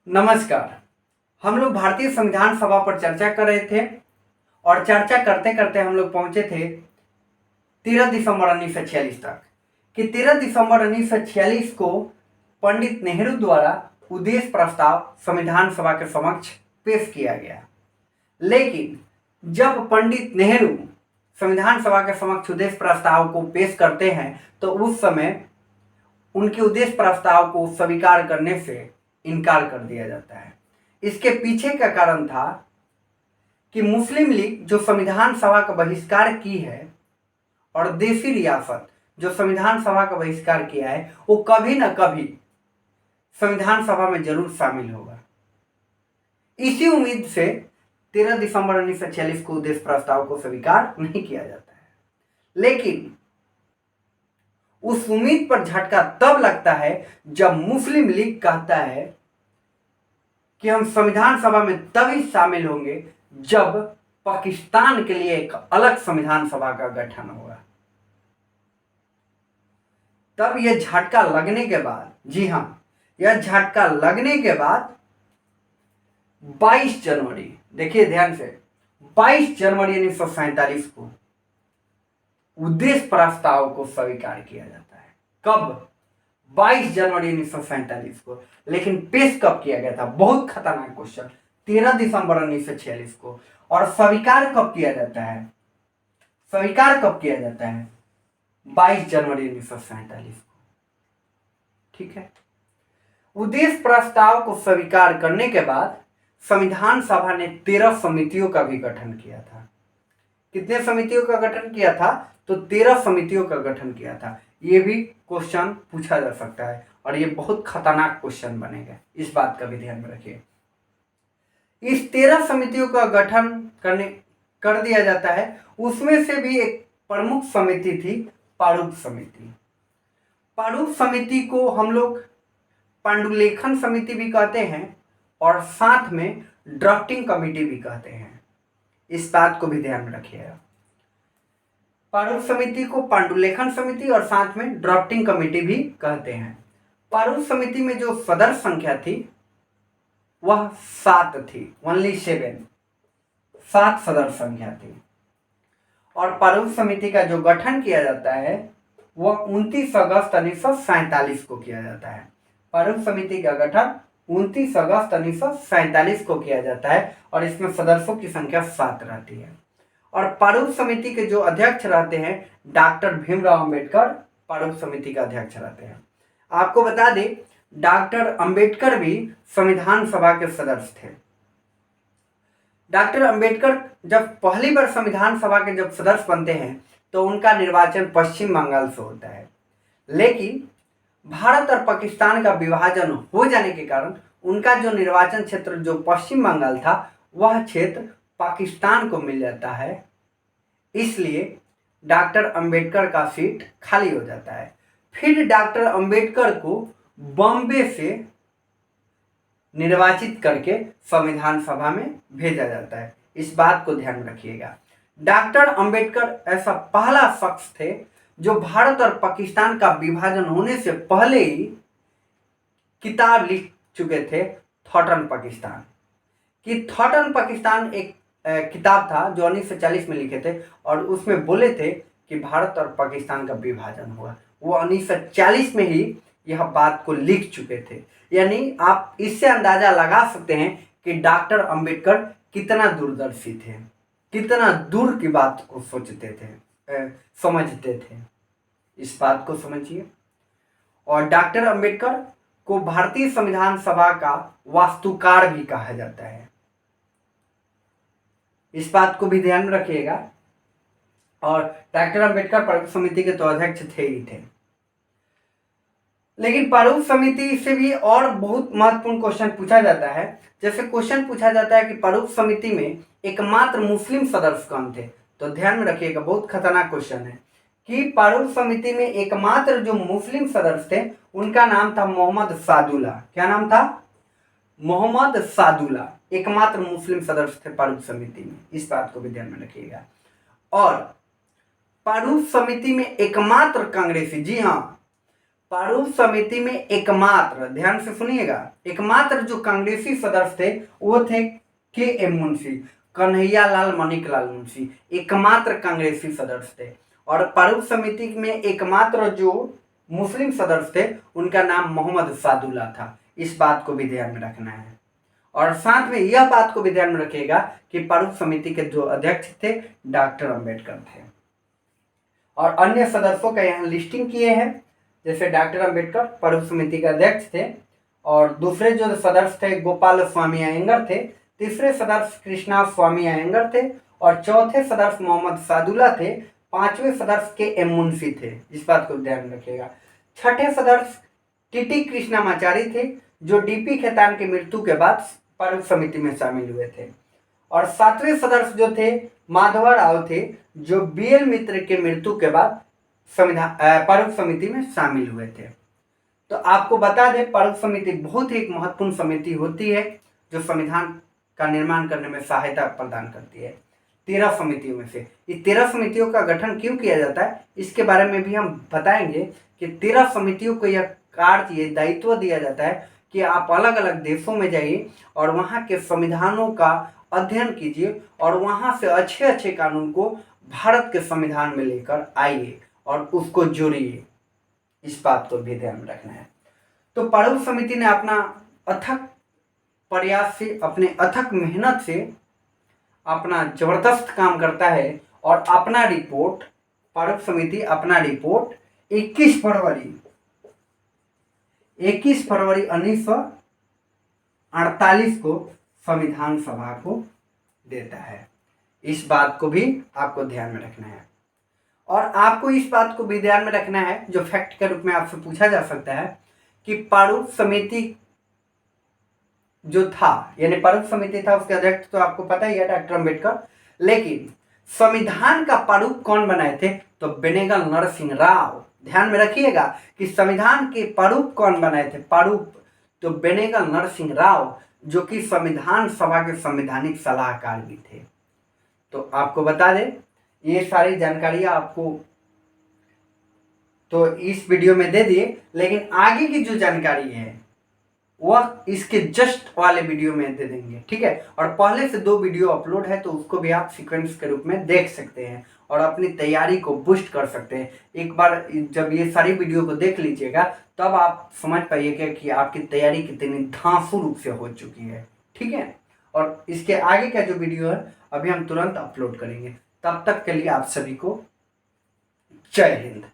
नमस्कार। हम लोग भारतीय संविधान सभा पर चर्चा कर रहे थे और चर्चा करते करते हम लोग पहुंचे थे 13 दिसंबर 1946 तक कि 13 दिसंबर 1946 को पंडित नेहरू द्वारा उद्देश्य प्रस्ताव संविधान सभा के समक्ष पेश किया गया। लेकिन जब पंडित नेहरू संविधान सभा के समक्ष उद्देश्य प्रस्ताव को पेश करते हैं तो उस समय उनके उद्देश्य प्रस्ताव को स्वीकार करने से इनकार कर दिया जाता है। इसके पीछे का कारण था कि मुस्लिम लीग जो संविधान सभा का बहिष्कार की है और देसी रियासत जो संविधान सभा का बहिष्कार किया है वो कभी ना कभी संविधान सभा में जरूर शामिल होगा। इसी उम्मीद से 13 दिसंबर 1946 को उद्देश्य प्रस्ताव को स्वीकार नहीं किया जाता है। लेकिन उस उम्मीद पर झटका तब लगता है जब मुस्लिम लीग कहता है कि हम संविधान सभा में तभी शामिल होंगे जब पाकिस्तान के लिए एक अलग संविधान सभा का गठन होगा। तब यह झटका लगने के बाद, जी हां, यह झटका लगने के बाद 22 जनवरी, देखिए ध्यान से, 22 जनवरी 1947 को उद्देश्य प्रस्ताव को स्वीकार किया जाता है। कब? 22 जनवरी 1947 को। लेकिन पेश कब किया गया था? बहुत खतरनाक क्वेश्चन। 13 दिसंबर 1946 को। और स्वीकार कब किया जाता है? स्वीकार कब किया जाता है? 22 जनवरी 1947 को। ठीक है। उद्देश्य प्रस्ताव को स्वीकार करने के बाद संविधान सभा ने 13 समितियों का भी गठन किया था। कितने समितियों का गठन किया था? तो 13 समितियों का गठन किया था। ये भी क्वेश्चन पूछा जा सकता है और ये बहुत खतरनाक क्वेश्चन बनेगा, इस बात का भी ध्यान में रखिए। इस 13 समितियों का गठन कर दिया जाता है। उसमें से भी एक प्रमुख समिति थी प्रारूप समिति। प्रारूप समिति को हम लोग पांडुलेखन समिति भी कहते हैं और साथ में ड्राफ्टिंग कमेटी भी कहते हैं। इस बात को भी ध्यान में रखिएगा। प्रारूप समिति को पांडुलेखन समिति और साथ में ड्राफ्टिंग कमेटी भी कहते हैं। प्रारूप समिति में जो सदस्य संख्या थी वह 7 थी, ओनली 7 सदस्य संख्या थी। और प्रारूप समिति का जो गठन किया जाता है वह 29 अगस्त 1947 को किया जाता है। प्रारूप समिति का गठन 29 अगस्त 1947 को किया जाता है और इसमें सदस्यों की संख्या 7 रहती है। और प्रारूप समिति के जो अध्यक्ष रहते हैं डॉक्टर भीमराव अंबेडकर प्रारूप समिति का अध्यक्ष रहते हैं। आपको बता दें डॉक्टर अंबेडकर भी संविधान सभा के सदस्य थे। डॉक्टर अंबेडकर जब पहली बार संविधान सभा के जब सदस्य बनते हैं तो उनका निर्वाचन पश्चिम बंगाल से होता है। लेकिन भारत और पाकिस्तान का विभाजन हो जाने के कारण उनका जो निर्वाचन क्षेत्र जो पश्चिम बंगाल था वह क्षेत्र पाकिस्तान को मिल जाता है। इसलिए डॉक्टर अंबेडकर का सीट खाली हो जाता है। फिर डॉक्टर अंबेडकर को बॉम्बे से निर्वाचित करके संविधान सभा में भेजा जाता है। इस बात को ध्यान में रखिएगा। डॉक्टर अंबेडकर ऐसा पहला शख्स थे जो भारत और पाकिस्तान का विभाजन होने से पहले ही किताब लिख चुके थे थॉट ऑन पाकिस्तान। कि थॉट ऑन पाकिस्तान एक किताब था जो 1940 में लिखे थे और उसमें बोले थे कि भारत और पाकिस्तान का विभाजन हुआ। वो 1940 में ही यह बात को लिख चुके थे। यानी आप इससे अंदाजा लगा सकते हैं कि डॉक्टर अंबेडकर कितना दूरदर्शी थे, कितना दूर की बात को सोचते थे, समझते थे। इस बात को समझिए। और डॉक्टर अंबेडकर को भारतीय संविधान सभा का वास्तुकार भी कहा जाता है। इस बात को भी ध्यान में रखिएगा। और डॉक्टर अंबेडकर प्रारूप समिति के तो अध्यक्ष थे ही थे। लेकिन प्रारूप समिति से भी और बहुत महत्वपूर्ण क्वेश्चन पूछा जाता है। जैसे क्वेश्चन पूछा जाता है कि प्रारूप समिति में एकमात्र मुस्लिम सदस्य कौन थे? तो ध्यान में रखिएगा, बहुत खतरनाक क्वेश्चन है कि प्रारूप समिति में एकमात्र जो मुस्लिम सदस्य थे उनका नाम था मोहम्मद सादुल्ला। क्या नाम था? मोहम्मद सादुल्ला एकमात्र मुस्लिम सदस्य थे प्रारूप समिति में। इस बात को भी ध्यान में रखिएगा। और प्रारूप समिति में एकमात्र कांग्रेसी, जी हाँ, प्रारूप समिति में एकमात्र, ध्यान से सुनिएगा, एकमात्र जो कांग्रेसी सदस्य थे वो थे के.एम. मुंशी, कन्हैया लाल मणिकलाल मुंशी, एकमात्र कांग्रेसी सदस्य थे। और प्रारूप समिति में एकमात्र जो मुस्लिम सदस्य थे उनका नाम मोहम्मद सादुल्ला था। इस बात को भी ध्यान में रखना है। और साथ में यह बात को भी ध्यान में रखिएगा कि प्रारूप समिति के जो अध्यक्ष थे डॉक्टर अंबेडकर थे। और अन्य सदस्यों का यहाँ लिस्टिंग किए हैं, जैसे डॉक्टर अंबेडकर प्रारूप समिति के अध्यक्ष थे, और दूसरे जो सदस्य थे गोपाल स्वामी अयंगर थे, तीसरे सदस्य कृष्णा स्वामी अयंगर थे, और चौथे सदस्य मोहम्मद सादुल्ला थे, पांचवें सदस्य के.एम. मुंशी थे। इस बात को ध्यान में रखिएगा। छठे सदस्य टी.टी. कृष्णामाचारी थे, जो डी.पी. खेतान की मृत्यु के बाद प्रारूप समिति में शामिल हुए थे। और सातवें सदस्य जो थे माधवा राव थे, जो बी.एल. मित्र के मृत्यु के बाद प्रारूप समिति में शामिल हुए थे। तो आपको बता दें, प्रारूप समिति बहुत ही एक महत्वपूर्ण समिति होती है जो संविधान का निर्माण करने में सहायता प्रदान करती है। 13 समितियों में से ये 13 समितियों का गठन क्यों किया जाता है, इसके बारे में भी हम बताएंगे कि 13 समितियों को यह कार्य, ये दायित्व दिया जाता है कि आप अलग अलग देशों में जाइए और वहाँ के संविधानों का अध्ययन कीजिए और वहाँ से अच्छे अच्छे कानून को भारत के संविधान में लेकर आइए और उसको जोड़िए। इस बात को भी ध्यान में रखना है। तो प्रारूप समिति ने अपना अथक प्रयास से, अपने अथक मेहनत से अपना जबरदस्त काम करता है और अपना रिपोर्ट, प्रारूप समिति अपना रिपोर्ट 21 फरवरी 1948 को संविधान सभा को देता है। इस बात को भी आपको ध्यान में रखना है। और आपको इस बात को भी ध्यान में रखना है, जो फैक्ट के रूप में आपसे पूछा जा सकता है, कि प्रारूप समिति जो था, यानी प्रारूप समिति था, उसके अध्यक्ष तो आपको पता ही है डॉक्टर अंबेडकर, लेकिन संविधान का प्रारूप कौन बनाए थे, तो बेनेगल नरसिंह राव। ध्यान में रखिएगा कि संविधान के प्रारूप कौन बनाए थे, प्रारूप तो बेनेगल नरसिंह राव, जो कि संविधान सभा के संवैधानिक सलाहकार भी थे। तो आपको बता दें, ये सारी जानकारियां आपको तो इस वीडियो में दे दिए, लेकिन आगे की जो जानकारी है वह इसके जस्ट वाले वीडियो में दे देंगे, ठीक है। और पहले से 2 वीडियो अपलोड है, तो उसको भी आप सीक्वेंस के रूप में देख सकते हैं और अपनी तैयारी को बूस्ट कर सकते हैं। एक बार जब ये सारी वीडियो को देख लीजिएगा, तब आप समझ पाइएगा कि आपकी तैयारी कितनी धांसू रूप से हो चुकी है, ठीक है। और इसके आगे का जो वीडियो है अभी हम तुरंत अपलोड करेंगे। तब तक के लिए आप सभी को जय हिंद।